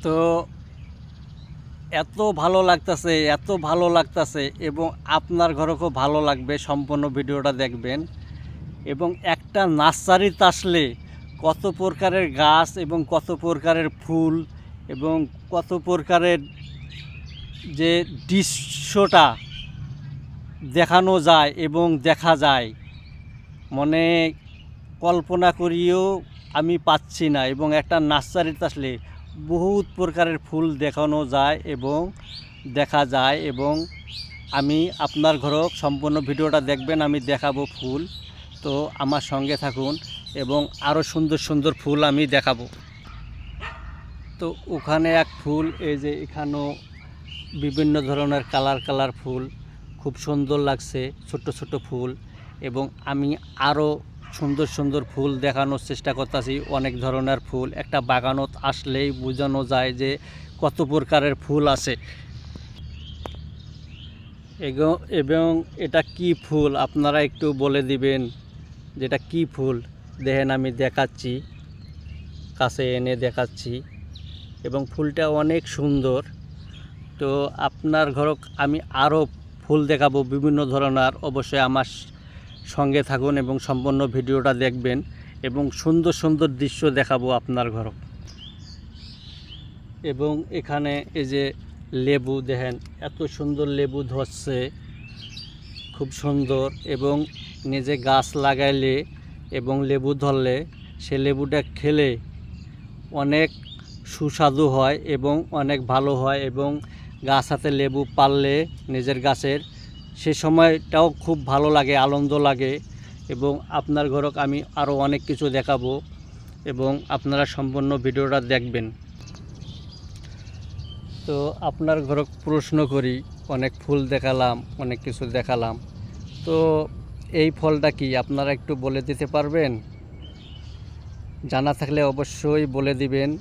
তো এত ভালো লাগতেছে, এত ভালো লাগতেছে, এবং আপনার ঘরে খুব ভালো লাগবে। সম্পূর্ণ ভিডিওটা দেখবেন। এবং একটা নার্সারিতে আসলে কত প্রকারের গাছ এবং কত প্রকারের ফুল এবং কত প্রকারের যে দৃশ্যটা দেখানো যায় এবং দেখা যায়, মনে কল্পনা করিও আমি পাচ্ছি না। এবং একটা নার্সারিতে আসলে বহুত প্রকারের ফুল দেখানো যায় এবং দেখা যায়। এবং আমি আপনার ঘরও সম্পূর্ণ ভিডিওটা দেখবেন, আমি দেখাবো ফুল। তো আমার সঙ্গে থাকুন এবং আরও সুন্দর সুন্দর ফুল আমি দেখাবো। তো ওখানে এক ফুল, এই যে এখানেও বিভিন্ন ধরনের কালার ফুল, খুব সুন্দর লাগছে, ছোট ছোট ফুল। এবং আমি আরও সুন্দর সুন্দর ফুল দেখানোর চেষ্টা করতেছি। অনেক ধরনের ফুল, একটা বাগানত আসলেই বোঝানো যায় যে কত প্রকারের ফুল আছে। এবং এটা কি ফুল আপনারা একটু বলে দিবেন যে এটা কী ফুল। দেখেন আমি দেখাচ্ছি, কাছে এনে দেখাচ্ছি, এবং ফুলটা অনেক সুন্দর। তো আপনার ঘরক আমি আরও ফুল দেখাবো বিভিন্ন ধরনের। অবশ্যই আমার সঙ্গে থাকুন এবং সম্পূর্ণ ভিডিওটা দেখবেন এবং সুন্দর সুন্দর দৃশ্য দেখাবো আপনার ঘরক। এবং এখানে এই যে লেবু দেখেন, এত সুন্দর লেবু ধরছে, খুব সুন্দর। এবং নিজে গাছ লাগাইলে এবং লেবু ধরলে সে লেবুটা খেলে অনেক সুস্বাদু হয় এবং অনেক ভালো হয়। এবং গাছ হাতে লেবু পারলে নিজের গাছের, সে সময়টাও খুব ভালো লাগে, আনন্দ লাগে। এবং আপনার ঘরক আমি আরও অনেক কিছু দেখাবো এবং আপনারা সম্পূর্ণ ভিডিওটা দেখবেন। তো আপনার ঘরক প্রশ্ন করি, অনেক ফুল দেখালাম, অনেক কিছু দেখালাম, তো এই ফলটা কি আপনারা একটু বলে দিতে পারবেন? জানা থাকলে অবশ্যই বলে দিবেন।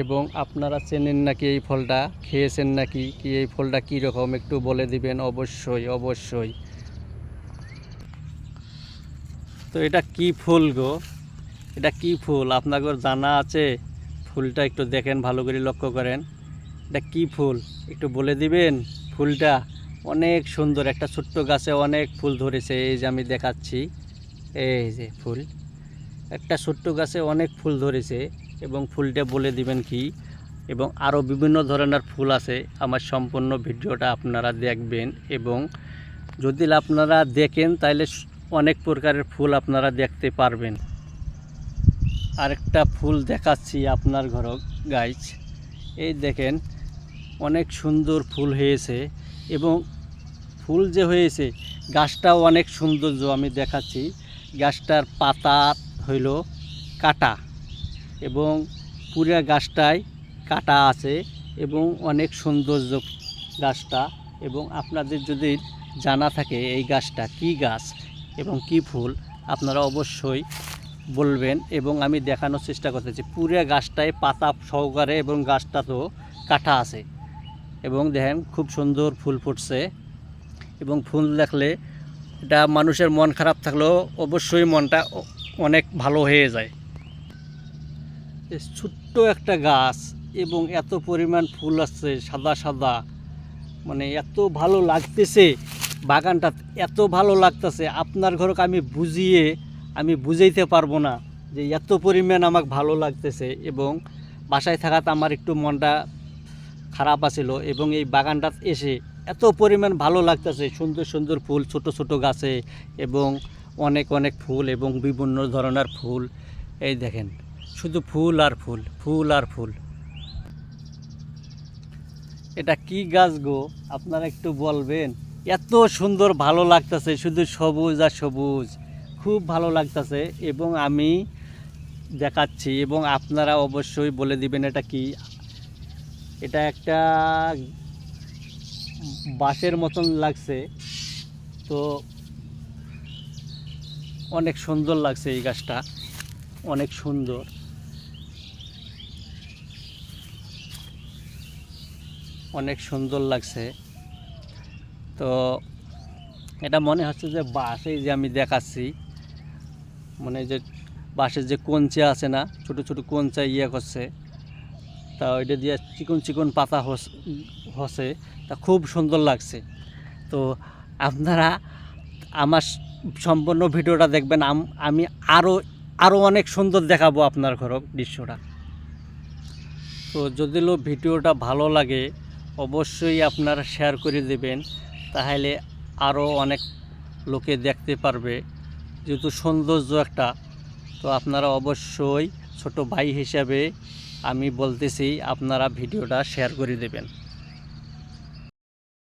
এবং আপনারা চেনেন নাকি এই ফলটা, খেয়েছেন নাকি, কি এই ফলটা কী রকম একটু বলে দিবেন অবশ্যই অবশ্যই। তো এটা কি ফুল গো? এটা কি ফুল আপনাদের জানা আছে? ফুলটা একটু দেখেন, ভালো করে লক্ষ্য করেন। এটা কি ফুল একটু বলে দিবেন? ফুলটা অনেক সুন্দর, একটা ছোট্ট গাছে অনেক ফুল ধরেছে। এই যে আমি দেখাচ্ছি, এই যে ফুল, একটা ছোট্ট গাছে অনেক ফুল ধরেছে। এবং ফুলটা বলে দিবেন কি। এবং আরও বিভিন্ন ধরনের ফুল আছে। আমার সম্পূর্ণ ভিডিওটা আপনারা দেখবেন এবং যদি আপনারা দেখেন তাহলে অনেক প্রকারের ফুল আপনারা দেখতে পারবেন। আরেকটা ফুল দেখাচ্ছি আপনার ঘর গাইজ, এই দেখেন অনেক সুন্দর ফুল হয়েছে। এবং ফুল যে হয়েছে, গাছটাও অনেক সৌন্দর্য। আমি দেখাচ্ছি, গাছটার পাতা হইল কাটা এবং পুরো গাছটায় কাটা আছে এবং অনেক সৌন্দর্য গাছটা। এবং আপনাদের যদি জানা থাকে এই গাছটা কি গাছ এবং কি ফুল, আপনারা অবশ্যই বলবেন এবং আমি দেখানোর চেষ্টা করতেছি। পুরো গাছটায় পাতা সহকারে এবং গাছটা তো কাটা আছে। এবং দেখেন খুব সুন্দর ফুল ফুটছে। এবং ফুল দেখলে এটা মানুষের মন খারাপ থাকলেও অবশ্যই মনটা অনেক ভালো হয়ে যায়। ছোট্ট একটা গাছ এবং এত পরিমাণ ফুল আসছে সাদা সাদা, মানে এত ভালো লাগতেছে বাগানটা, এত ভালো লাগতেছে আপনার ঘরকে আমি বুঝাইতে পারবো না যে এত পরিমাণ আমাকে ভালো লাগতেছে। এবং বাসায় থাকাতে আমার একটু মনটা খারাপ আছিল এবং এই বাগানটাত এসে এত পরিমাণ ভালো লাগতেছে। সুন্দর সুন্দর ফুল ছোট ছোট গাছে এবং অনেক অনেক ফুল এবং বিভিন্ন ধরনের ফুল। এই দেখেন শুধু ফুল আর ফুল, ফুল আর ফুল। এটা কি গাছ গো আপনারা একটু বলবেন? এত সুন্দর ভালো লাগতেছে, শুধু সবুজ আর সবুজ, খুব ভালো লাগতেছে। এবং আমি দেখাচ্ছি এবং আপনারা অবশ্যই বলে দিবেন এটা কি। এটা একটা বাঁশের মতন লাগছে, তো অনেক সুন্দর লাগছে এই গাছটা, অনেক সুন্দর, অনেক সুন্দর লাগছে। তো এটা মনে হচ্ছে যে বাঁশ, এই যে আমি দেখাচ্ছি, মানে যে বাঁশের যে কঞ্চা আছে না, ছোট ছোট কঞ্চা করছে। তা ওইটা দিয়ে চিকন চিকন পাতা হসে, তা খুব সুন্দর লাগছে। তো আপনারা আমার সম্পূর্ণ ভিডিওটা দেখবেন, আমি আরও অনেক সুন্দর দেখাবো আপনার ঘর দৃশ্যটা। তো যদি ভিডিওটা ভালো লাগে অবশ্যই আপনারা শেয়ার করে দেবেন, তাহলে আরও অনেক লোকে দেখতে পারবে, যেহেতু সৌন্দর্য একটা। তো আপনারা অবশ্যই ছোট ভাই হিসাবে আমি বলতেছি আপনারা ভিডিওটা শেয়ার করে দেবেন।